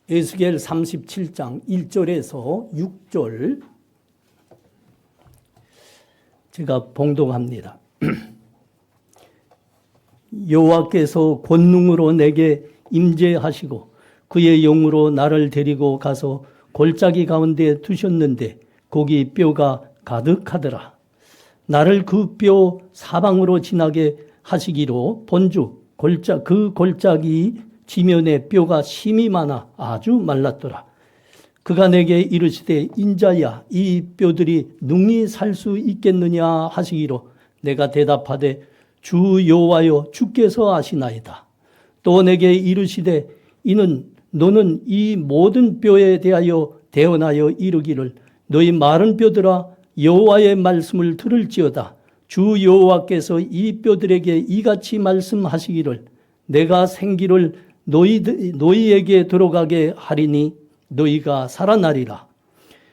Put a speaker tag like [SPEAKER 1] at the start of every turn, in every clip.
[SPEAKER 1] 에스겔 37장 1절에서 6절 제가 봉독합니다. 여호와께서 권능으로 내게 임재하시고 그의 영으로 나를 데리고 가서 골짜기 가운데 두셨는데 거기 뼈가 가득하더라. 나를 그 뼈 사방으로 지나게 하시기로 본즉 그 골짜기 지면에 뼈가 심이 많아 아주 말랐더라. 그가 내게 이르시되 인자야 이 뼈들이 능히 살 수 있겠느냐 하시기로 내가 대답하되 주 여호와여 주께서 아시나이다. 또 내게 이르시되 너는 이 모든 뼈에 대하여 대언하여 이르기를 너희 마른 뼈들아 여호와의 말씀을 들을지어다. 주 여호와께서 이 뼈들에게 이같이 말씀하시기를 내가 생기를 너희에게 들어가게 하리니 너희가 살아나리라.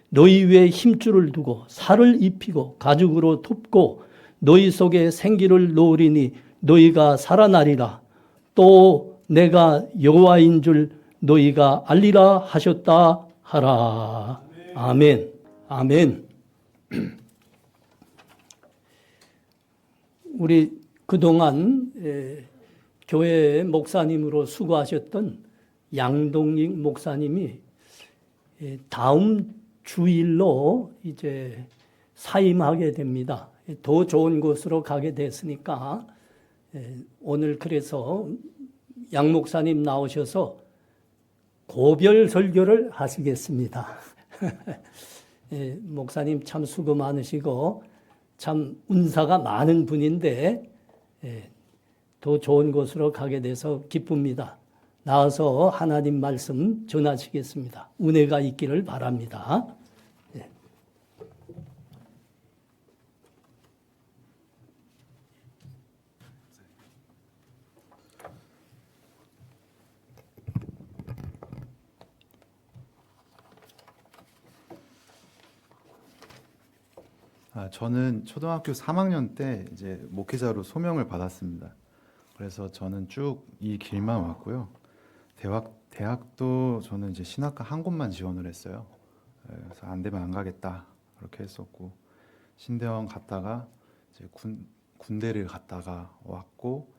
[SPEAKER 1] 너희 위에 힘줄을 두고 살을 입히고 가죽으로 덮고 너희 속에 생기를 놓으리니 너희가 살아나리라. 또 내가 여호와인 줄 너희가 알리라 하셨다 하라. 아멘. 아멘. 우리 그동안 교회 목사님으로 수고하셨던 양동익 목사님이 다음 주일로 이제 사임하게 됩니다. 더 좋은 곳으로 가게 됐으니까 오늘 그래서 양 목사님 나오셔서 고별 설교를 하시겠습니다. 목사님 참 수고 많으시고 참 은사가 많은 분인데 더 좋은 곳으로 가게 돼서 기쁩니다. 나와서 하나님 말씀 전하시겠습니다. 은혜가 있기를 바랍니다.
[SPEAKER 2] 저는 초등학교 3학년 때 이제 목회자로 소명을 받았습니다. 그래서 저는 쭉 이 길만 왔고요. 대학도 저는 이제 신학과 한 곳만 지원을 했어요. 그래서 안 되면 안 가겠다 그렇게 했었고 신대원 갔다가 이제 군대를 갔다가 왔고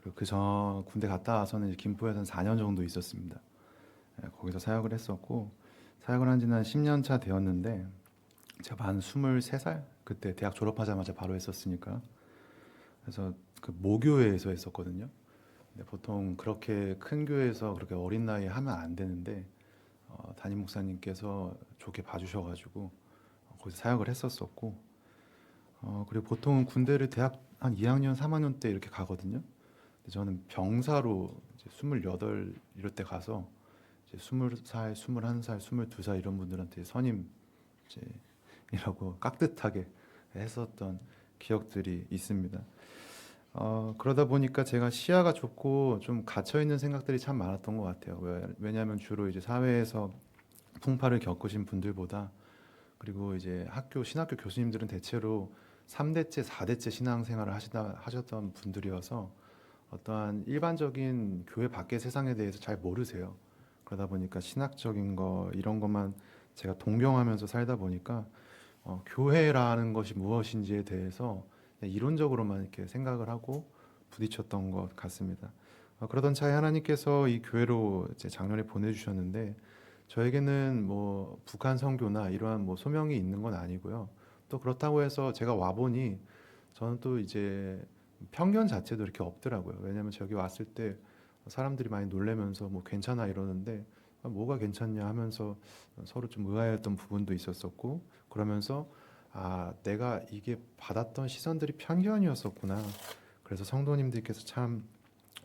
[SPEAKER 2] 그리고 그전 군대 갔다 와서는 이제 김포에서 한 4년 정도 있었습니다. 거기서 사역을 했었고 사역을 한 지는 한 10년 차 되었는데 제가 만 23살 그때 대학 졸업하자마자 바로 했었으니까 그래서 그 모교회에서 했었거든요. 근데 보통 그렇게 큰 교회에서 그렇게 어린 나이에 하면 안 되는데 담임 목사님께서 좋게 봐주셔가지고 거기서 사역을 했었었고 그리고 보통은 군대를 대학 한 2학년, 3학년 때 이렇게 가거든요. 근데 저는 병사로 이제 28 이럴 때 가서 이제 20살, 21살, 22살 이런 분들한테 선임 이제 이라고 깍듯하게 했었던 기억들이 있습니다. 그러다 보니까 제가 시야가 좁고 좀 갇혀 있는 생각들이 참 많았던 것 같아요. 왜냐하면 주로 이제 사회에서 풍파를 겪으신 분들보다 그리고 이제 신학교 교수님들은 대체로 3대째, 4대째 신앙생활을 하셨던 분들이어서 어떠한 일반적인 교회 밖의 세상에 대해서 잘 모르세요. 그러다 보니까 신학적인 거 이런 것만 제가 동경하면서 살다 보니까 교회라는 것이 무엇인지에 대해서 이론적으로만 이렇게 생각을 하고 부딪혔던 것 같습니다. 그러던 차에 하나님께서 이 교회로 이제 작년에 보내주셨는데 저에게는 뭐 북한 선교나 이러한 뭐 소명이 있는 건 아니고요. 또 그렇다고 해서 제가 와 보니 저는 또 이제 편견 자체도 이렇게 없더라고요. 왜냐하면 저기 왔을 때 사람들이 많이 놀래면서 뭐 괜찮아 이러는데 뭐가 괜찮냐 하면서 서로 좀 의아했던 부분도 있었었고 그러면서 내가 이게 받았던 시선들이 편견이었었구나. 그래서 성도님들께서 참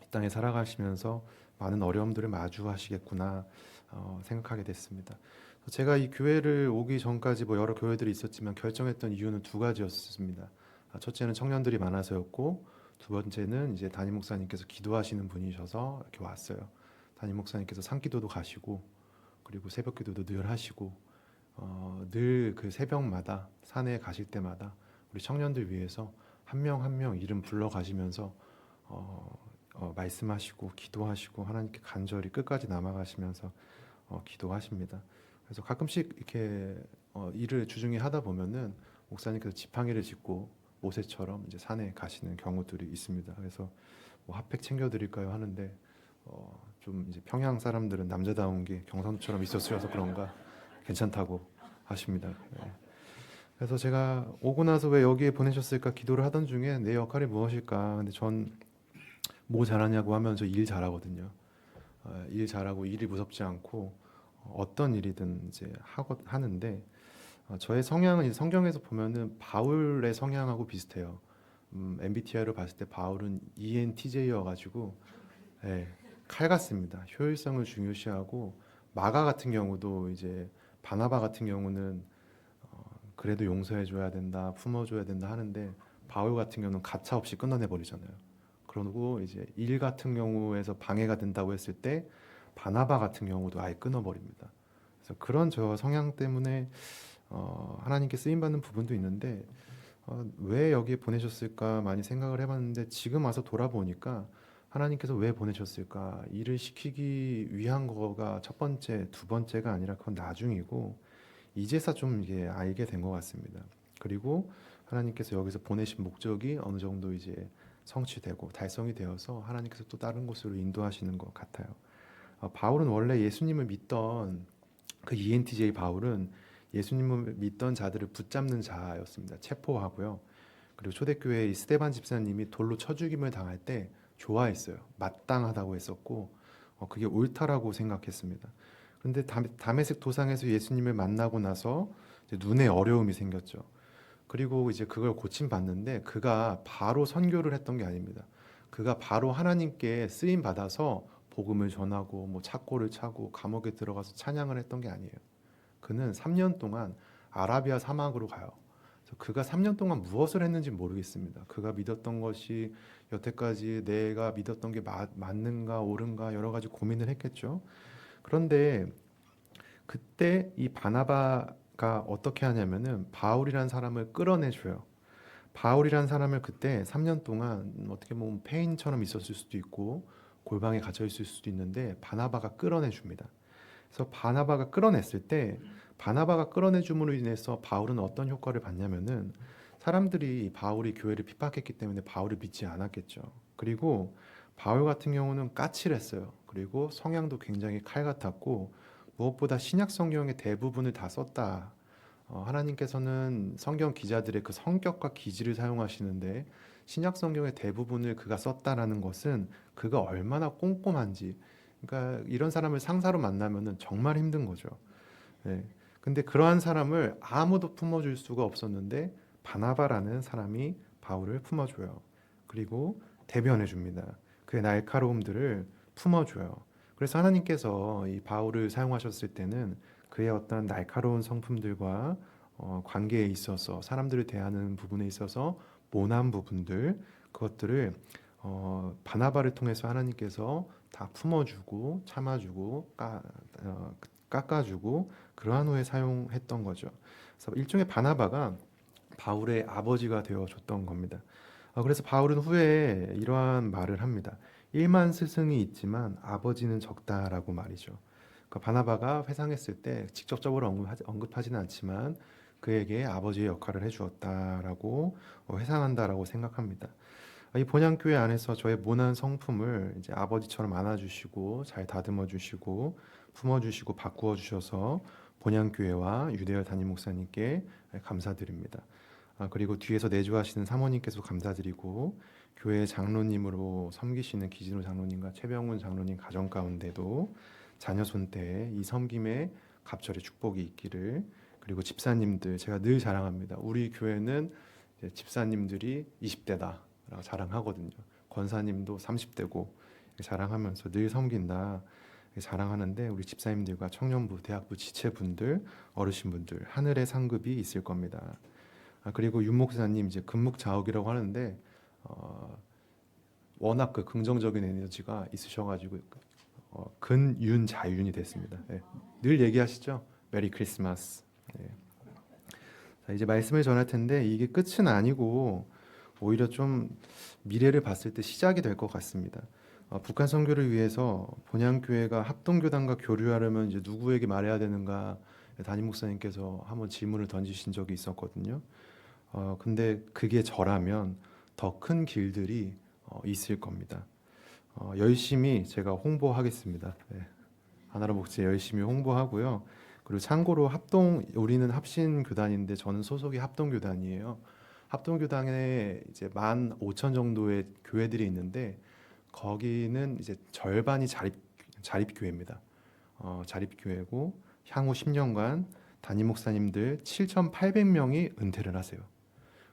[SPEAKER 2] 이 땅에 살아가시면서 많은 어려움들을 마주하시겠구나 생각하게 됐습니다. 제가 이 교회를 오기 전까지 뭐 여러 교회들이 있었지만 결정했던 이유는 두 가지였습니다. 첫째는 청년들이 많아서였고 두 번째는 이제 담임 목사님께서 기도하시는 분이셔서 이렇게 왔어요. 담임 목사님께서 산기도도 가시고 그리고 새벽기도도 늘 하시고 늘 그 새벽마다 산에 가실 때마다 우리 청년들 위해서 한 명 한 명 이름 불러 가시면서 말씀하시고 기도하시고 하나님께 간절히 끝까지 남아가시면서 기도하십니다. 그래서 가끔씩 이렇게 일을 주중에 하다 보면은 목사님께서 지팡이를 짚고 모세처럼 이제 산에 가시는 경우들이 있습니다. 그래서 뭐 핫팩 챙겨드릴까요 하는데 좀 이제 평양 사람들은 남자다운 게 경상도처럼 있었어서 그런가 괜찮다고 하십니다. 네. 그래서 제가 오고 나서 왜 여기에 보내셨을까 기도를 하던 중에 내 역할이 무엇일까. 근데 전 뭐 잘하냐고 하면 저 일 잘하거든요. 일 잘하고 일이 무섭지 않고 어떤 일이든 이제 하는데 저의 성향은 이제 성경에서 보면은 바울의 성향하고 비슷해요. MBTI로 봤을 때 바울은 ENTJ여가지고 예, 칼 같습니다. 효율성을 중요시하고 마가 같은 경우도 이제 바나바 같은 경우는 그래도 용서해줘야 된다, 품어줘야 된다 하는데 바울 같은 경우는 가차 없이 끊어내 버리잖아요. 그러고 이제 일 같은 경우에서 방해가 된다고 했을 때 바나바 같은 경우도 아예 끊어버립니다. 그래서 그런 저 성향 때문에 하나님께 쓰임 받는 부분도 있는데 왜 여기에 보내셨을까 많이 생각을 해봤는데 지금 와서 돌아보니까 하나님께서 왜 보내셨을까 일을 시키기 위한 거가 첫 번째, 두 번째가 아니라 그건 나중이고 이제서 좀 이게 알게 된 것 같습니다. 그리고 하나님께서 여기서 보내신 목적이 어느 정도 이제 성취되고 달성이 되어서 하나님께서 또 다른 곳으로 인도하시는 것 같아요. 바울은 원래 예수님을 믿던 그 ENTJ 바울은 예수님을 믿던 자들을 붙잡는 자였습니다. 체포하고요. 그리고 초대교회 이 스데반 집사님이 돌로 쳐 죽임을 당할 때 좋아했어요. 마땅하다고 했었고 그게 옳다라고 생각했습니다. 그런데 다메섹 도상에서 예수님을 만나고 나서 이제 눈에 어려움이 생겼죠. 그리고 이제 그걸 고침받는데 그가 바로 선교를 했던 게 아닙니다. 그가 바로 하나님께 쓰임 받아서 복음을 전하고 뭐 착고를 차고 감옥에 들어가서 찬양을 했던 게 아니에요. 그는 3년 동안 아라비아 사막으로 가요. 그래서 그가 3년 동안 무엇을 했는지 모르겠습니다. 그가 믿었던 것이 여태까지 내가 믿었던 게 맞는가 옳은가 여러 가지 고민을 했겠죠. 그런데 그때 이 바나바가 어떻게 하냐면은 바울이라는 사람을 끌어내줘요. 바울이라는 사람을 그때 3년 동안 어떻게 보면 폐인처럼 있었을 수도 있고 골방에 갇혀 있을 수도 있는데 바나바가 끌어내줍니다. 그래서 바나바가 끌어냈을 때 바나바가 끌어내줌으로 인해서 바울은 어떤 효과를 받냐면은 사람들이 바울이 교회를 핍박했기 때문에 바울을 믿지 않았겠죠. 그리고 바울 같은 경우는 까칠했어요. 그리고 성향도 굉장히 칼 같았고 무엇보다 신약 성경의 대부분을 다 썼다. 하나님께서는 성경 기자들의 그 성격과 기질을 사용하시는데 신약 성경의 대부분을 그가 썼다라는 것은 그가 얼마나 꼼꼼한지. 그러니까 이런 사람을 상사로 만나면은 정말 힘든 거죠. 예. 근데 그러한 사람을 아무도 품어줄 수가 없었는데 바나바라는 사람이 바울을 품어줘요. 그리고 대변해 줍니다. 그의 날카로움들을 품어줘요. 그래서 하나님께서 이 바울을 사용하셨을 때는 그의 어떤 날카로운 성품들과 관계에 있어서 사람들을 대하는 부분에 있어서 모난 부분들 그것들을 바나바를 통해서 하나님께서 다 품어주고 참아주고 깎아주고 그러한 후에 사용했던 거죠. 그래서 일종의 바나바가 바울의 아버지가 되어줬던 겁니다. 그래서 바울은 후에 이러한 말을 합니다. 1만 스승이 있지만 아버지는 적다라고 말이죠. 그 바나바가 회상했을 때 직접적으로 언급하지는 않지만 그에게 아버지의 역할을 해주었다라고 회상한다라고 생각합니다. 이 본향교회 안에서 저의 모난 성품을 이제 아버지처럼 안아주시고 잘 다듬어 주시고 품어주시고 바꾸어 주셔서 본향교회와 유대열 담임 목사님께 감사드립니다. 그리고 뒤에서 내주하시는 사모님께서 감사드리고 교회 장로님으로 섬기시는 기진호 장로님과 최병훈 장로님 가정 가운데도 자녀 손때에 이 섬김의 갑절의 축복이 있기를. 그리고 집사님들 제가 늘 자랑합니다. 우리 교회는 집사님들이 20대다 라고 자랑하거든요. 권사님도 30대고 자랑하면서 늘 섬긴다 자랑하는데 우리 집사님들과 청년부, 대학부 지체분들, 어르신분들 하늘의 상급이 있을 겁니다. 그리고 윤 목사님 이제 금묵자욱이라고 하는데 워낙 그 긍정적인 에너지가 있으셔가지고 근윤자윤이 됐습니다. 네. 늘 얘기하시죠. 메리 크리스마스. 네. 자, 이제 말씀을 전할 텐데 이게 끝은 아니고 오히려 좀 미래를 봤을 때 시작이 될 것 같습니다. 북한 선교를 위해서 본향교회가 합동교단과 교류하려면 이제 누구에게 말해야 되는가 담임 목사님께서 한번 질문을 던지신 적이 있었거든요. 근데 그게 저라면 더 큰 길들이 있을 겁니다. 열심히 제가 홍보하겠습니다. 네. 하나로 목재 열심히 홍보하고요. 그리고 참고로 우리는 합신 교단인데 저는 소속이 합동 교단이에요. 합동 교단에 이제 15,000 정도의 교회들이 있는데 거기는 이제 절반이 자립 교회입니다. 자립 교회고 향후 10년간 담임 목사님들 7,800명이 은퇴를 하세요.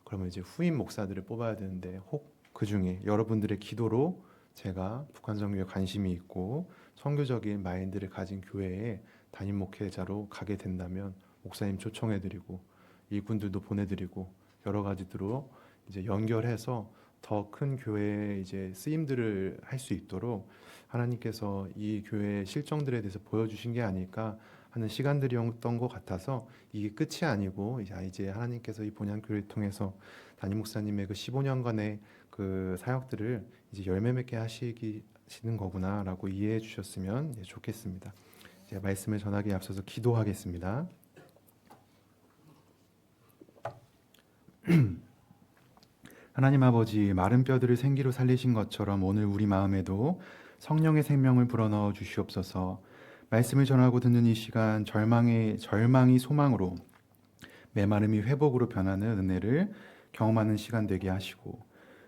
[SPEAKER 2] 그러면 이제 후임 목사들을 뽑아야 되는데 혹 그 중에 여러분들의 기도로 제가 북한 선교에 관심이 있고 선교적인 마인드를 가진 교회에 담임 목회자로 가게 된다면 목사님 초청해드리고 일꾼들도 보내드리고 여러 가지로 이제 연결해서 더 큰 교회에 이제 쓰임들을 할 수 있도록 하나님께서 이 교회의 실정들에 대해서 보여주신 게 아닐까 하는 시간들이었던 것 같아서 이게 끝이 아니고 이제 하나님께서 이 본향교회를 통해서 담임 목사님의 그 15년간의 그 사역들을 이제 열매 맺게 하시는 거구나라고 이해해 주셨으면 좋겠습니다. 제가 말씀을 전하기에 앞서서 기도하겠습니다. 하나님 아버지, 마른 뼈들을 생기로 살리신 것처럼 오늘 우리 마음에도 성령의 생명을 불어넣어 주시옵소서. 말씀을 전하고 듣는 이 시간 절망이 소망으로 메마름이 회복으로 변하는 은혜를 경험하는 시간 되게 하시고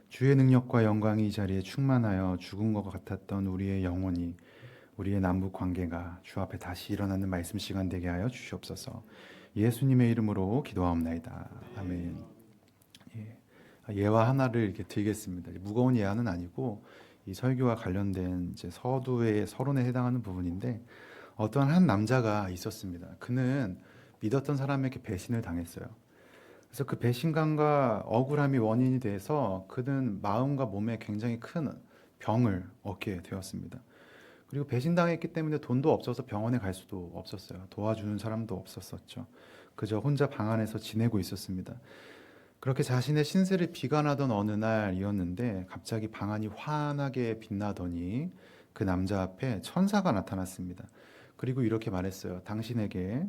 [SPEAKER 2] 주의 능력과 영광이 이 자리에 충만하여 죽은 것 같았던 우리의 영혼이 우리의 남북 관계가 주 앞에 다시 일어나는 말씀 시간 되게 하여 주시옵소서. 예수님의 이름으로 기도하옵나이다. 아멘. 예화 하나를 이렇게 드리겠습니다. 무거운 예화는 아니고 이 설교와 관련된 이제 서두의 서론에 해당하는 부분인데 어떤 한 남자가 있었습니다. 그는 믿었던 사람에게 배신을 당했어요. 그래서 그 배신감과 억울함이 원인이 돼서 그는 마음과 몸에 굉장히 큰 병을 얻게 되었습니다. 그리고 배신당했기 때문에 돈도 없어서 병원에 갈 수도 없었어요. 도와주는 사람도 없었었죠. 그저 혼자 방 안에서 지내고 있었습니다. 그렇게 자신의 신세를 비관하던 어느 날이었는데 갑자기 방 안이 환하게 빛나더니 그 남자 앞에 천사가 나타났습니다. 그리고 이렇게 말했어요. 당신에게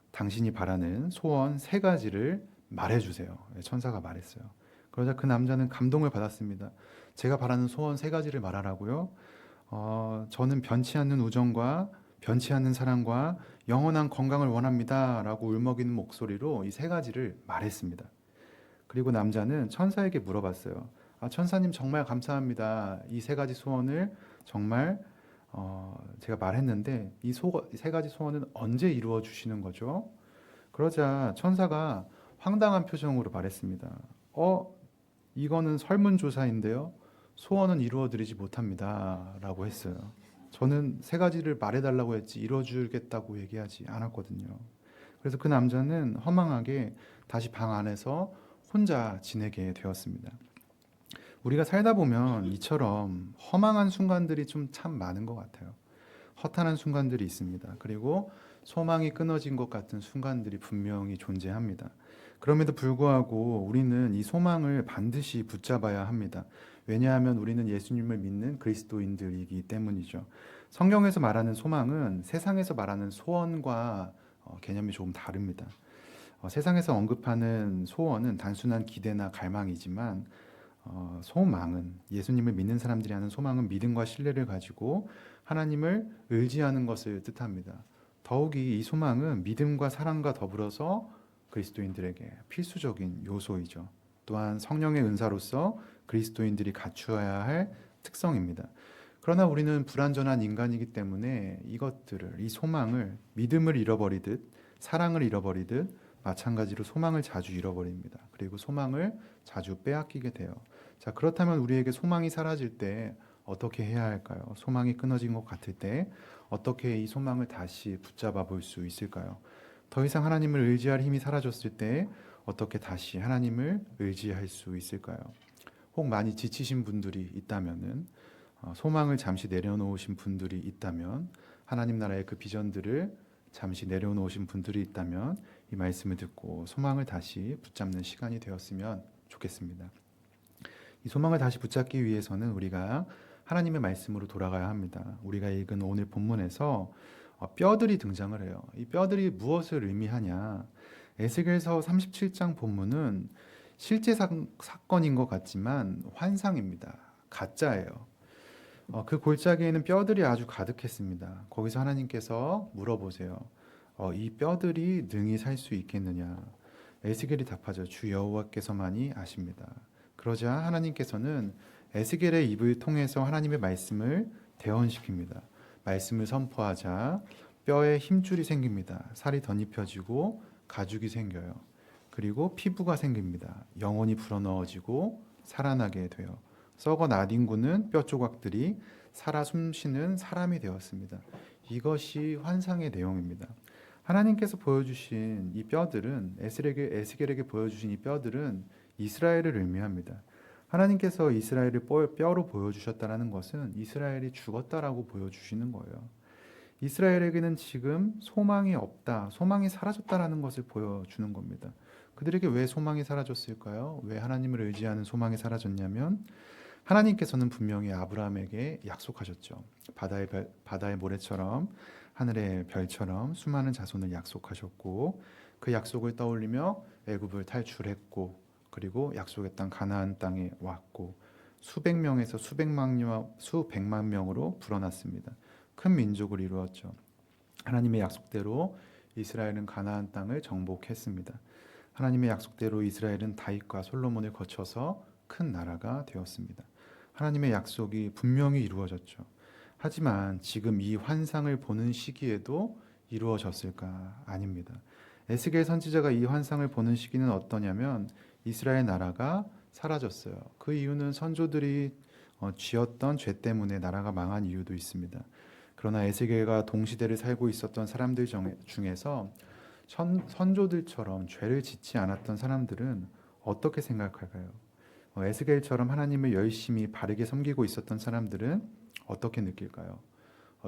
[SPEAKER 2] 당신이 바라는 소원 3가지를 말해주세요. 천사가 말했어요. 그러자 그 남자는 감동을 받았습니다. 제가 바라는 소원 3가지를 말하라고요? 저는 변치 않는 우정과 변치 않는 사랑과 영원한 건강을 원합니다. 라고 울먹이는 목소리로 이 3가지를 말했습니다. 그리고 남자는 천사에게 물어봤어요. 천사님 정말 감사합니다. 이 3가지 소원을 정말 제가 말했는데 이 3가지 소원은 언제 이루어 주시는 거죠? 그러자 천사가 황당한 표정으로 말했습니다. 이거는 설문조사인데요. 소원은 이루어 드리지 못합니다. 라고 했어요. 저는 3가지를 말해달라고 했지 이루어 주겠다고 얘기하지 않았거든요. 그래서 그 남자는 허망하게 다시 방 안에서 혼자 지내게 되었습니다. 우리가 살다 보면 이처럼 허망한 순간들이 좀 참 많은 것 같아요. 허탄한 순간들이 있습니다. 그리고 소망이 끊어진 것 같은 순간들이 분명히 존재합니다. 그럼에도 불구하고 우리는 이 소망을 반드시 붙잡아야 합니다. 왜냐하면 우리는 예수님을 믿는 그리스도인들이기 때문이죠. 성경에서 말하는 소망은 세상에서 말하는 소원과 개념이 조금 다릅니다. 세상에서 언급하는 소원은 단순한 기대나 갈망이지만 소망은 예수님을 믿는 사람들이 하는 소망은 믿음과 신뢰를 가지고 하나님을 의지하는 것을 뜻합니다. 더욱이 이 소망은 믿음과 사랑과 더불어서 그리스도인들에게 필수적인 요소이죠. 또한 성령의 은사로서 그리스도인들이 갖추어야 할 특성입니다. 그러나 우리는 불완전한 인간이기 때문에 이 소망을 믿음을 잃어버리듯 사랑을 잃어버리듯 마찬가지로 소망을 자주 잃어버립니다. 그리고 소망을 자주 빼앗기게 돼요. 자, 그렇다면 우리에게 소망이 사라질 때 어떻게 해야 할까요? 소망이 끊어진 것 같을 때 어떻게 이 소망을 다시 붙잡아 볼 수 있을까요? 더 이상 하나님을 의지할 힘이 사라졌을 때 어떻게 다시 하나님을 의지할 수 있을까요? 혹 많이 지치신 분들이 있다면은 소망을 잠시 내려놓으신 분들이 있다면 하나님 나라의 그 비전들을 잠시 내려놓으신 분들이 있다면 이 말씀을 듣고 소망을 다시 붙잡는 시간이 되었으면 좋겠습니다. 이 소망을 다시 붙잡기 위해서는 우리가 하나님의 말씀으로 돌아가야 합니다. 우리가 읽은 오늘 본문에서 뼈들이 등장을 해요. 이 뼈들이 무엇을 의미하냐? 에스겔서 37장 본문은 실제 사건인 것 같지만 환상입니다. 가짜예요. 그 골짜기에는 뼈들이 아주 가득했습니다. 거기서 하나님께서 물어보세요. 이 뼈들이 능히 살 수 있겠느냐? 에스겔이 답하죠. 주 여호와께서만이 아십니다. 그러자 하나님께서는 에스겔의 입을 통해서 하나님의 말씀을 대언시킵니다. 말씀을 선포하자 뼈에 힘줄이 생깁니다. 살이 덧입혀지고 가죽이 생겨요. 그리고 피부가 생깁니다. 영혼이 불어넣어지고 살아나게 돼요. 썩어 나뒹구는 뼈 조각들이 살아 숨쉬는 사람이 되었습니다. 이것이 환상의 내용입니다. 하나님께서 보여주신 이 뼈들은 에스겔에게 보여주신 이 뼈들은 이스라엘을 의미합니다. 하나님께서 이스라엘을 뼈로 보여주셨다는 것은 이스라엘이 죽었다라고 보여주시는 거예요. 이스라엘에게는 지금 소망이 없다, 소망이 사라졌다라는 것을 보여주는 겁니다. 그들에게 왜 소망이 사라졌을까요? 왜 하나님을 의지하는 소망이 사라졌냐면 하나님께서는 분명히 아브라함에게 약속하셨죠. 바다의 모래처럼 하늘의 별처럼 수많은 자손을 약속하셨고 그 약속을 떠올리며 애굽을 탈출했고 그리고 약속의 땅 가나안 땅에 왔고 수백 명에서 수백만 명으로 불어났습니다. 큰 민족을 이루었죠. 하나님의 약속대로 이스라엘은 가나안 땅을 정복했습니다. 하나님의 약속대로 이스라엘은 다윗과 솔로몬을 거쳐서 큰 나라가 되었습니다. 하나님의 약속이 분명히 이루어졌죠. 하지만 지금 이 환상을 보는 시기에도 이루어졌을까? 아닙니다. 에스겔 선지자가 이 환상을 보는 시기는 어떠냐면 이스라엘 나라가 사라졌어요. 그 이유는 선조들이 지었던 죄 때문에 나라가 망한 이유도 있습니다. 그러나 에스겔과 동시대를 살고 있었던 사람들 중에서 선조들처럼 죄를 짓지 않았던 사람들은 어떻게 생각할까요? 에스겔처럼 하나님을 열심히 바르게 섬기고 있었던 사람들은 어떻게 느낄까요?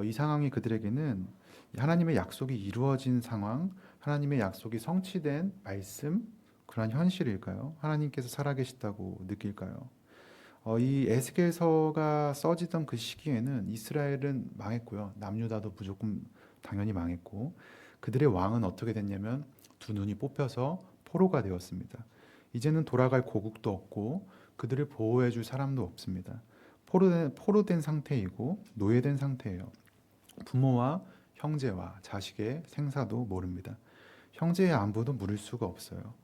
[SPEAKER 2] 이 상황이 그들에게는 하나님의 약속이 이루어진 상황, 하나님의 약속이 성취된 말씀, 그러한 현실일까요? 하나님께서 살아계시다고 느낄까요? 이 에스겔서가 써지던 그 시기에는 이스라엘은 망했고요. 남유다도 무조건 당연히 망했고 그들의 왕은 어떻게 됐냐면 두 눈이 뽑혀서 포로가 되었습니다. 이제는 돌아갈 고국도 없고 그들을 보호해 줄 사람도 없습니다. 포로된 상태이고 노예된 상태예요. 부모와 형제와 자식의 생사도 모릅니다. 형제의 안부도 물을 수가 없어요.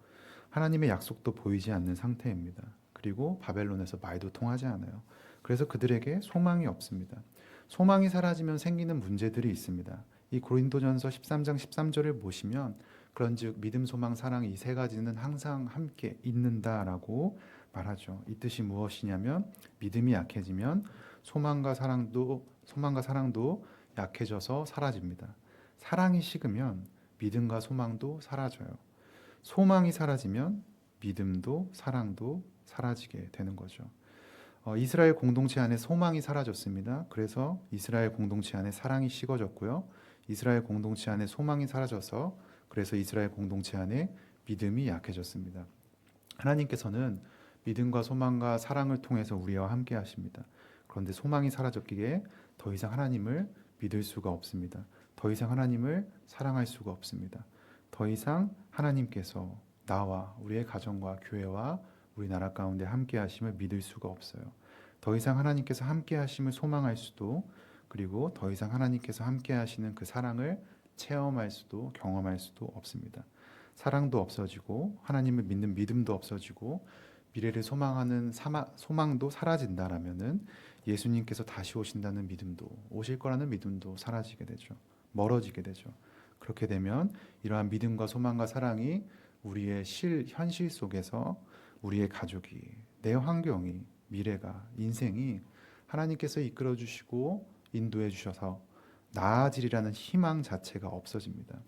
[SPEAKER 2] 하나님의 약속도 보이지 않는 상태입니다. 그리고 바벨론에서 말도 통하지 않아요. 그래서 그들에게 소망이 없습니다. 소망이 사라지면 생기는 문제들이 있습니다. 이 고린도전서 13장 13절을 보시면 그런즉 믿음, 소망, 사랑 이 세 가지는 항상 함께 있는다라고 말하죠. 이 뜻이 무엇이냐면 믿음이 약해지면 소망과 사랑도 약해져서 사라집니다. 사랑이 식으면 믿음과 소망도 사라져요. 소망이 사라지면 믿음도 사랑도 사라지게 되는 거죠. 이스라엘 공동체 안에 소망이 사라졌습니다. 그래서 이스라엘 공동체 안에 사랑이 식어졌고요. 이스라엘 공동체 안에 소망이 사라져서 그래서 이스라엘 공동체 안에 믿음이 약해졌습니다. 하나님께서는 믿음과 소망과 사랑을 통해서 우리와 함께 하십니다. 그런데 소망이 사라졌기에 더 이상 하나님을 믿을 수가 없습니다. 더 이상 하나님을 사랑할 수가 없습니다. 더 이상 하나님께서 나와 우리의 가정과 교회와 우리나라 가운데 함께 하심을 믿을 수가 없어요. 더 이상 하나님께서 함께 하심을 소망할 수도 그리고 더 이상 하나님께서 함께 하시는 그 사랑을 체험할 수도 경험할 수도 없습니다. 사랑도 없어지고 하나님을 믿는 믿음도 없어지고 미래를 소망하는 소망도 사라진다라면은 예수님께서 다시 오신다는 믿음도 오실 거라는 믿음도 사라지게 되죠. 멀어지게 되죠. 그렇게 되면 이러한 믿음과 소망과 사랑이 우리의 현실 속에서 우리의 가족이, 내 환경이, 미래가, 인생이 하나님께서 이끌어 주시고 인도해 주셔서 나아지리라는 희망 자체가 없어집니다.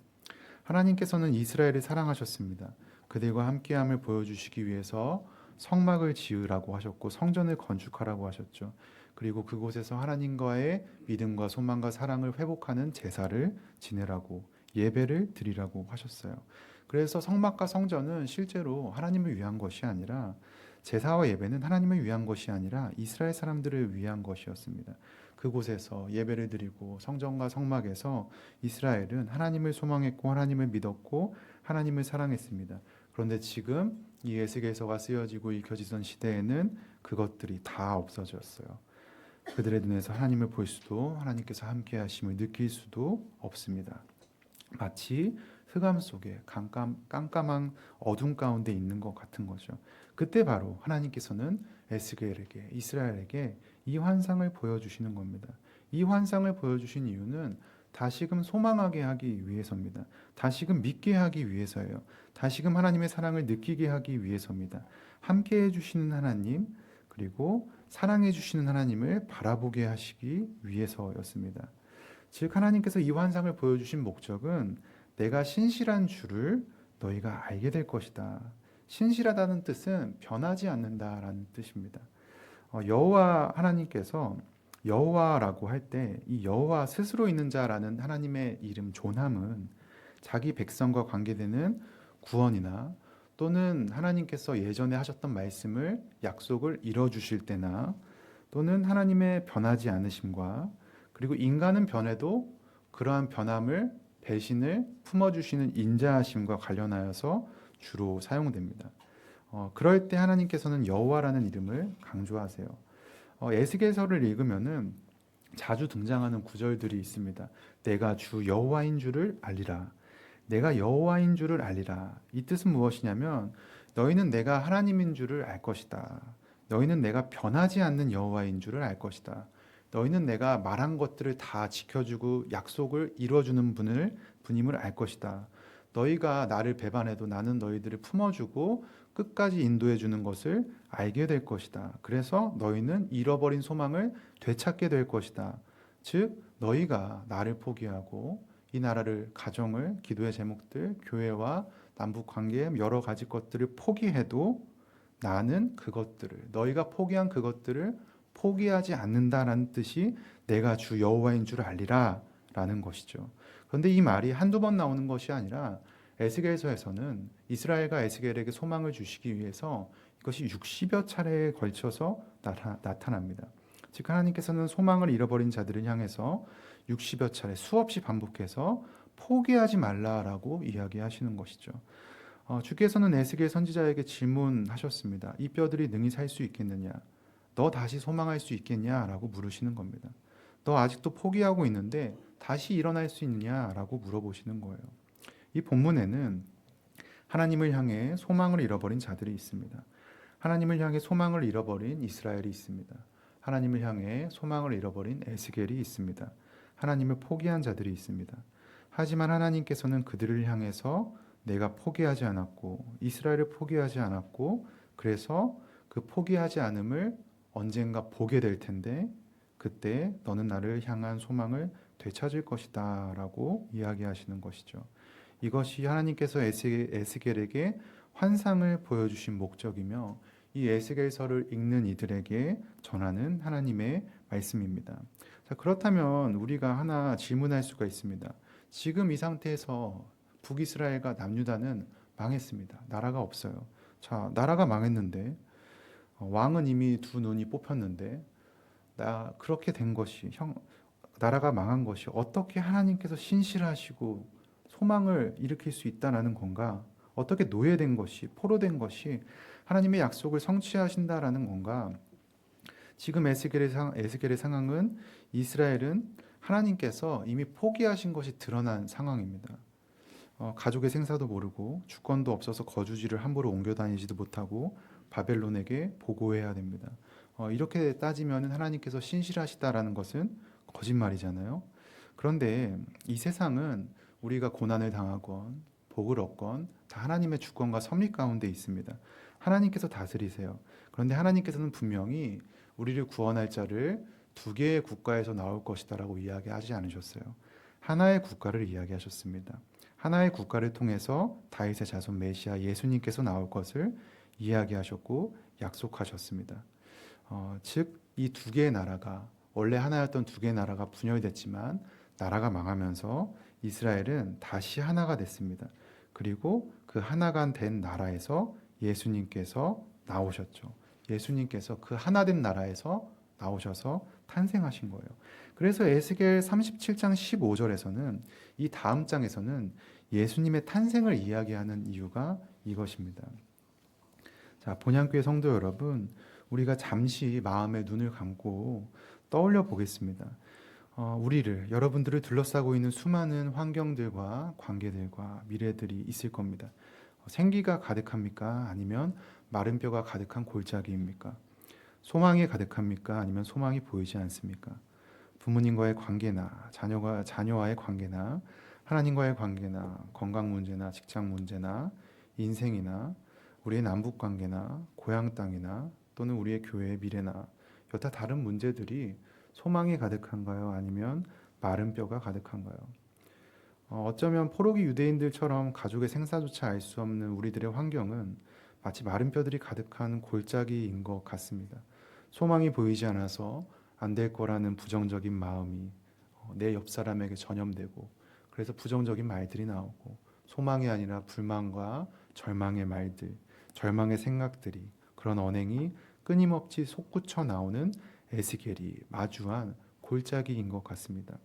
[SPEAKER 2] 하나님께서는 이스라엘을 사랑하셨습니다. 그들과 함께함을 보여주시기 위해서 성막을 지으라고 하셨고 성전을 건축하라고 하셨죠. 그리고 그곳에서 하나님과의 믿음과 소망과 사랑을 회복하는 제사를 지내라고 예배를 드리라고 하셨어요. 그래서 성막과 성전은 실제로 하나님을 위한 것이 아니라 제사와 예배는 하나님을 위한 것이 아니라 이스라엘 사람들을 위한 것이었습니다. 그곳에서 예배를 드리고 성전과 성막에서 이스라엘은 하나님을 소망했고 하나님을 믿었고 하나님을 사랑했습니다. 그런데 지금 이 에스겔서가 쓰여지고 읽혀지던 시대에는 그것들이 다 없어졌어요. 그들의 눈에서 하나님을 볼 수도 하나님께서 함께 하심을 느낄 수도 없습니다. 마치 흑암 속에 깜깜한 어둠 가운데 있는 것 같은 거죠. 그때 바로 하나님께서는 에스겔에게 이스라엘에게 이 환상을 보여주시는 겁니다. 이 환상을 보여주신 이유는 다시금 소망하게 하기 위해서입니다. 다시금 믿게 하기 위해서예요. 다시금 하나님의 사랑을 느끼게 하기 위해서입니다. 함께 해주시는 하나님 그리고 사랑해 주시는 하나님을 바라보게 하시기 위해서였습니다. 즉 하나님께서 이 환상을 보여주신 목적은 내가 신실한 주를 너희가 알게 될 것이다. 신실하다는 뜻은 변하지 않는다라는 뜻입니다. 여호와 하나님께서 여호와라고 할 때 이 여호와 스스로 있는 자라는 하나님의 이름 존함은 자기 백성과 관계되는 구원이나 또는 하나님께서 예전에 하셨던 말씀을 약속을 이뤄주실 때나 또는 하나님의 변하지 않으심과 그리고 인간은 변해도 그러한 변함을 배신을 품어주시는 인자하심과 관련하여서 주로 사용됩니다. 그럴 때 하나님께서는 여호와라는 이름을 강조하세요. 에스겔서를 읽으면은 자주 등장하는 구절들이 있습니다. 내가 주 여호와인 줄을 알리라. 내가 여호와인 줄을 알리라. 이 뜻은 무엇이냐면 너희는 내가 하나님인 줄을 알 것이다. 너희는 내가 변하지 않는 여호와인 줄을 알 것이다. 너희는 내가 말한 것들을 다 지켜주고 약속을 이루어주는 분임을 알 것이다. 너희가 나를 배반해도 나는 너희들을 품어주고 끝까지 인도해 주는 것을 알게 될 것이다. 그래서 너희는 잃어버린 소망을 되찾게 될 것이다. 즉 너희가 나를 포기하고 이 나라를, 가정을, 기도의 제목들, 교회와 남북 관계 여러 가지 것들을 포기해도 나는 그것들을, 너희가 포기한 그것들을 포기하지 않는다라는 뜻이 내가 주 여호와인 줄 알리라 라는 것이죠. 그런데 이 말이 한두 번 나오는 것이 아니라 에스겔서에서는 이스라엘과 에스겔에게 소망을 주시기 위해서 이것이 60여 차례에 걸쳐서 나타납니다. 즉 하나님께서는 소망을 잃어버린 자들을 향해서 60여 차례 수없이 반복해서 포기하지 말라라고 이야기하시는 것이죠. 주께서는 에스겔 선지자에게 질문하셨습니다. 이 뼈들이 능히 살 수 있겠느냐? 너 다시 소망할 수 있겠냐라고 물으시는 겁니다. 너 아직도 포기하고 있는데 다시 일어날 수 있느냐라고 물어보시는 거예요. 이 본문에는 하나님을 향해 소망을 잃어버린 자들이 있습니다. 하나님을 향해 소망을 잃어버린 이스라엘이 있습니다. 하나님을 향해 소망을 잃어버린 에스겔이 있습니다. 하나님을 포기한 자들이 있습니다. 하지만 하나님께서는 그들을 향해서 내가 포기하지 않았고 이스라엘을 포기하지 않았고 그래서 그 포기하지 않음을 언젠가 보게 될 텐데 그때 너는 나를 향한 소망을 되찾을 것이다 라고 이야기하시는 것이죠. 이것이 하나님께서 에스겔에게 환상을 보여주신 목적이며 이 에스겔서를 읽는 이들에게 전하는 하나님의 말씀입니다. 자, 그렇다면 우리가 하나 질문할 수가 있습니다. 지금 이 상태에서 북이스라엘과 남유다는 망했습니다. 나라가 없어요. 자, 나라가 망했는데 왕은 이미 두 눈이 뽑혔는데 그렇게 된 것이 나라가 망한 것이 어떻게 하나님께서 신실하시고 소망을 일으킬 수 있다라는 건가? 어떻게 노예된 것이 포로된 것이 하나님의 약속을 성취하신다라는 건가? 지금 에스겔의 상황은 이스라엘은 하나님께서 이미 포기하신 것이 드러난 상황입니다. 가족의 생사도 모르고 주권도 없어서 거주지를 함부로 옮겨 다니지도 못하고 바벨론에게 보고해야 됩니다. 이렇게 따지면 하나님께서 신실하시다라는 것은 거짓말이잖아요. 그런데 이 세상은 우리가 고난을 당하건 복을 얻건 다 하나님의 주권과 섭리 가운데 있습니다. 하나님께서 다스리세요. 그런데 하나님께서는 분명히 우리를 구원할 자를 두 개의 국가에서 나올 것이다라고 이야기하지 않으셨어요. 하나의 국가를 이야기하셨습니다. 하나의 국가를 통해서 다윗의 자손 메시아 예수님께서 나올 것을 이야기하셨고 약속하셨습니다. 즉 이 두 개의 나라가 원래 하나였던 두 개의 나라가 분열됐지만 나라가 망하면서 이스라엘은 다시 하나가 됐습니다. 그리고 그 하나가 된 나라에서 예수님께서 나오셨죠. 예수님께서 그 하나된 나라에서 나오셔서 탄생하신 거예요. 그래서 에스겔 37장 15절에서는 이 다음 장에서는 예수님의 탄생을 이야기하는 이유가 이것입니다. 자, 본향교회 성도 여러분, 우리가 잠시 마음의 눈을 감고 떠올려 보겠습니다. 우리를, 여러분들을 둘러싸고 있는 수많은 환경들과 관계들과 미래들이 있을 겁니다. 생기가 가득합니까? 아니면 마른 뼈가 가득한 골짜기입니까? 소망이 가득합니까? 아니면 소망이 보이지 않습니까? 부모님과의 관계나 자녀와의 관계나 하나님과의 관계나 건강 문제나 직장 문제나 인생이나 우리의 남북 관계나 고향 땅이나 또는 우리의 교회의 미래나 여타 다른 문제들이 소망이 가득한가요? 아니면 마른 뼈가 가득한가요? 어쩌면 포로기 유대인들처럼 가족의 생사조차 알 수 없는 우리들의 환경은 마치 마른 뼈들이 가득한 골짜기인 것 같습니다. 소망이 보이지 않아서 안 될 거라는 부정적인 마음이 내 옆 사람에게 전염되고, 그래서 부정적인 말들이 나오고, 소망이 아니라 불만과 절망의 말들, 절망의 생각들이, 그런 언행이 끊임없이 솟구쳐 나오는 에스겔이 마주한 골짜기인 것 같습니다.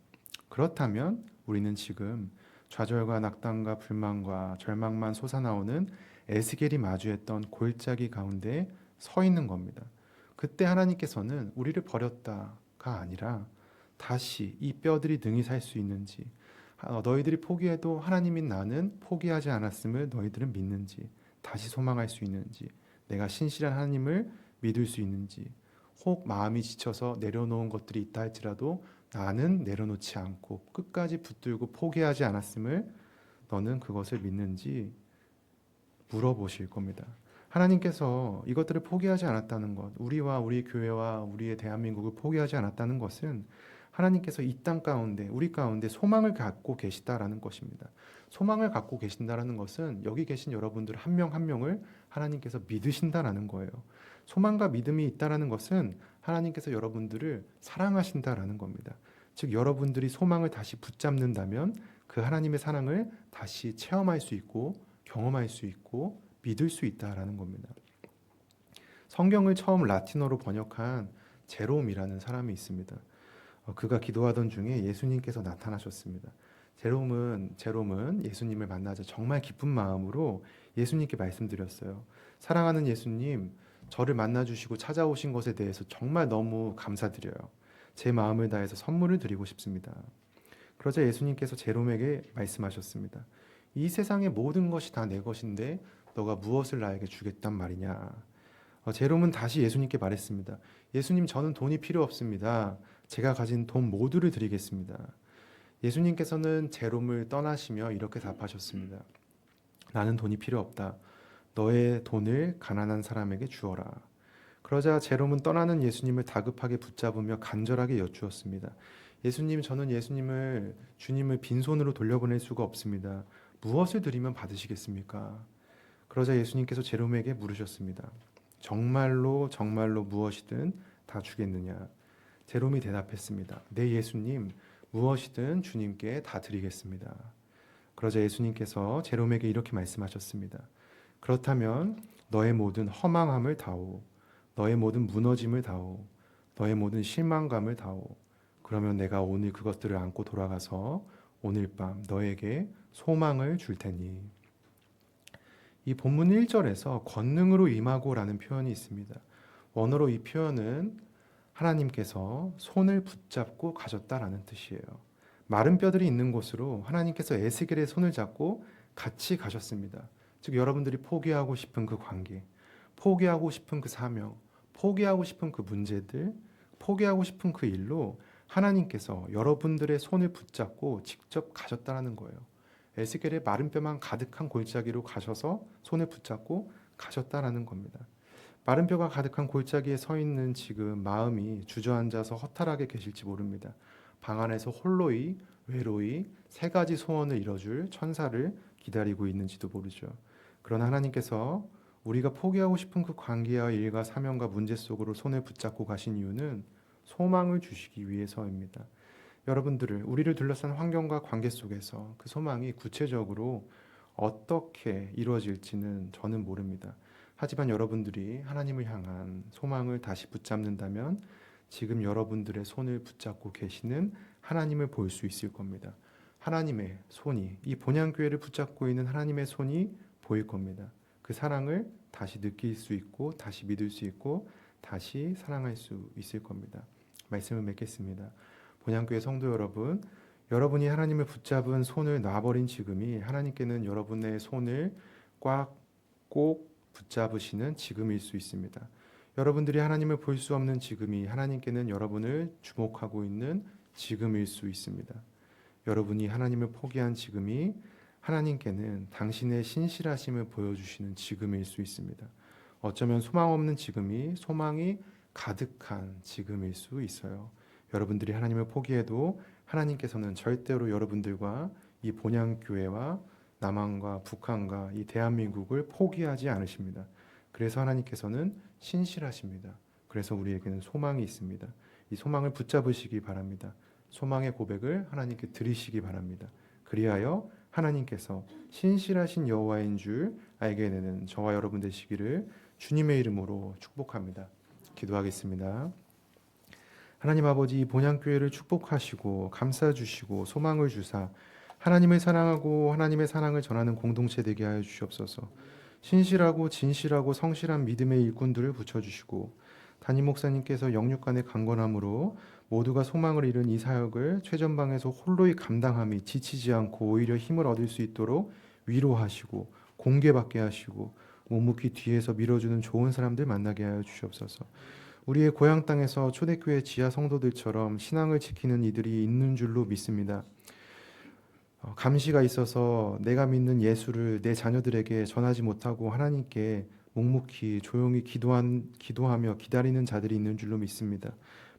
[SPEAKER 2] 그렇다면 우리는 지금 좌절과 낙담과 불만과 절망만 솟아나오는 에스겔이 마주했던 골짜기 가운데 서 있는 겁니다. 그때 하나님께서는 우리를 버렸다가 아니라 다시 이 뼈들이 능히 살 수 있는지, 너희들이 포기해도 하나님인 나는 포기하지 않았음을 너희들은 믿는지, 다시 소망할 수 있는지, 내가 신실한 하나님을 믿을 수 있는지, 혹 마음이 지쳐서 내려놓은 것들이 있다 할지라도 나는 내려놓지 않고 끝까지 붙들고 포기하지 않았음을 너는 그것을 믿는지 물어보실 겁니다. 하나님께서 이것들을 포기하지 않았다는 것, 우리와 우리 교회와 우리의 대한민국을 포기하지 않았다는 것은 하나님께서 이 땅 가운데, 우리 가운데 소망을 갖고 계시다라는 것입니다. 소망을 갖고 계신다라는 것은 여기 계신 여러분들 한 명 한 명을 하나님께서 믿으신다라는 거예요. 소망과 믿음이 있다라는 것은 하나님께서 여러분들을 사랑하신다라는 겁니다. 즉 여러분들이 소망을 다시 붙잡는다면 그 하나님의 사랑을 다시 체험할 수 있고 경험할 수 있고 믿을 수 있다라는 겁니다. 성경을 처음 라틴어로 번역한 제롬이라는 사람이 있습니다. 그가 기도하던 중에 예수님께서 나타나셨습니다. 제롬은 예수님을 만나자 정말 기쁜 마음으로 예수님께 말씀드렸어요. 사랑하는 예수님, 저를 만나주시고 찾아오신 것에 대해서 정말 너무 감사드려요. 제 마음을 다해서 선물을 드리고 싶습니다. 그러자 예수님께서 제롬에게 말씀하셨습니다. 이 세상의 모든 것이 다 내 것인데 너가 무엇을 나에게 주겠단 말이냐. 제롬은 다시 예수님께 말했습니다. 예수님, 저는 돈이 필요 없습니다. 제가 가진 돈 모두를 드리겠습니다. 예수님께서는 제롬을 떠나시며 이렇게 답하셨습니다. 나는 돈이 필요 없다. 너의 돈을 가난한 사람에게 주어라. 그러자 제롬은 떠나는 예수님을 다급하게 붙잡으며 간절하게 여쭈었습니다. 예수님, 저는 주님을 빈손으로 돌려보낼 수가 없습니다. 무엇을 드리면 받으시겠습니까? 그러자 예수님께서 제롬에게 물으셨습니다. 정말로 무엇이든 다 주겠느냐? 제롬이 대답했습니다. 네, 예수님, 무엇이든 주님께 다 드리겠습니다. 그러자 예수님께서 제롬에게 이렇게 말씀하셨습니다. 그렇다면 너의 모든 허망함을 다오, 너의 모든 무너짐을 다오, 너의 모든 실망감을 다오. 그러면 내가 오늘 그것들을 안고 돌아가서 오늘 밤 너에게 소망을 줄 테니. 이 본문 1절에서 권능으로 임하고라는 표현이 있습니다. 원어로 이 표현은 하나님께서 손을 붙잡고 가셨다라는 뜻이에요. 마른 뼈들이 있는 곳으로 하나님께서 에스겔의 손을 잡고 같이 가셨습니다. 즉 여러분들이 포기하고 싶은 그 관계, 포기하고 싶은 그 사명, 포기하고 싶은 그 문제들, 포기하고 싶은 그 일로 하나님께서 여러분들의 손을 붙잡고 직접 가셨다라는 거예요. 에스겔의 마른 뼈만 가득한 골짜기로 가셔서 손을 붙잡고 가셨다라는 겁니다. 마른 뼈가 가득한 골짜기에 서 있는 지금 마음이 주저앉아서 허탈하게 계실지 모릅니다. 방 안에서 홀로이, 외로이 세 가지 소원을 이뤄줄 천사를 기다리고 있는지도 모르죠. 그러나 하나님께서 우리가 포기하고 싶은 그 관계와 일과 사명과 문제 속으로 손을 붙잡고 가신 이유는 소망을 주시기 위해서입니다. 우리를 둘러싼 환경과 관계 속에서 그 소망이 구체적으로 어떻게 이루어질지는 저는 모릅니다. 하지만 여러분들이 하나님을 향한 소망을 다시 붙잡는다면 지금 여러분들의 손을 붙잡고 계시는 하나님을 볼 수 있을 겁니다. 하나님의 손이, 이 본향교회를 붙잡고 있는 하나님의 손이 보일 겁니다. 그 사랑을 다시 느낄 수 있고 다시 믿을 수 있고 다시 사랑할 수 있을 겁니다. 말씀을 맺겠습니다. 본향교회 성도 여러분, 여러분이 하나님을 붙잡은 손을 놔버린 지금이 하나님께는 여러분의 손을 꼭 붙잡으시는 지금일 수 있습니다. 여러분들이 하나님을 볼 수 없는 지금이 하나님께는 여러분을 주목하고 있는 지금일 수 있습니다. 여러분이 하나님을 포기한 지금이 하나님께는 당신의 신실하심을 보여주시는 지금일 수 있습니다. 어쩌면 소망 없는 지금이 소망이 가득한 지금일 수 있어요. 여러분들이 하나님을 포기해도 하나님께서는 절대로 여러분들과 이 본향교회와 남한과 북한과 이 대한민국을 포기하지 않으십니다. 그래서 하나님께서는 신실하십니다. 그래서 우리에게는 소망이 있습니다. 이 소망을 붙잡으시기 바랍니다. 소망의 고백을 하나님께 드리시기 바랍니다. 그리하여 하나님께서 신실하신 여호와인 줄 알게 되는 저와 여러분 되시기를 주님의 이름으로 축복합니다. 기도하겠습니다. 하나님 아버지, 이 본향교회를 축복하시고 감싸주시고 소망을 주사 하나님을 사랑하고 하나님의 사랑을 전하는 공동체 되게 하여 주시옵소서. 신실하고 진실하고 성실한 믿음의 일꾼들을 붙여주시고 담임 목사님께서 영육간의 강건함으로 모두가 소망을 잃은 이 사역을 최전방에서 홀로이 감당함이 지치지 않고 오히려 힘을 얻을 수 있도록 위로하시고 공개받게 하시고 묵묵히 뒤에서 밀어주는 좋은 사람들 만나게 하여 주시옵소서. 우리의 고향 땅에서 초대교회 지하 성도들처럼 신앙을 지키는 이들이 있는 줄로 믿습니다. 감시가 있어서 내가 믿는 예수를 내 자녀들에게 전하지 못하고 하나님께 묵묵히 조용히 기도하며 기다리는 자들이 있는 줄로 믿습니다.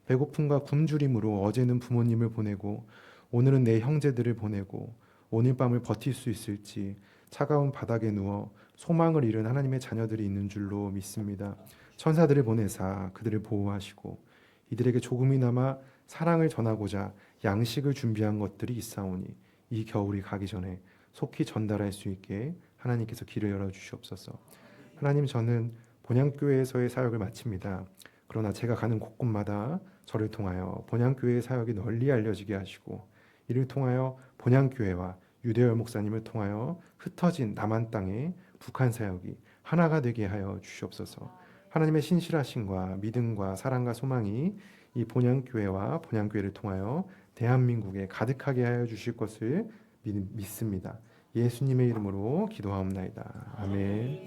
[SPEAKER 2] 배고픔과 굶주림으로 어제는 부모님을 보내고 오늘은 내 형제들을 보내고 오늘 밤을 버틸 수 있을지 차가운 바닥에 누워 소망을 잃은 하나님의 자녀들이 있는 줄로 믿습니다. 천사들을 보내사 그들을 보호하시고 이들에게 조금이나마 사랑을 전하고자 양식을 준비한 것들이 있사오니 이 겨울이 가기 전에 속히 전달할 수 있게 하나님께서 길을 열어주시옵소서. 하나님, 저는 본향교회에서의 사역을 마칩니다. 그러나 제가 가는 곳곳마다 저를 통하여 본향교회의 사역이 널리 알려지게 하시고 이를 통하여 본향교회와 유대열 목사님을 통하여 흩어진 남한 땅의 북한 사역이 하나가 되게 하여 주시옵소서. 하나님의 신실하심과 믿음과 사랑과 소망이 이 본향교회와 본향교회를 통하여 대한민국에 가득하게 하여 주실 것을 믿습니다. 예수님의 이름으로 기도하옵나이다. 아멘.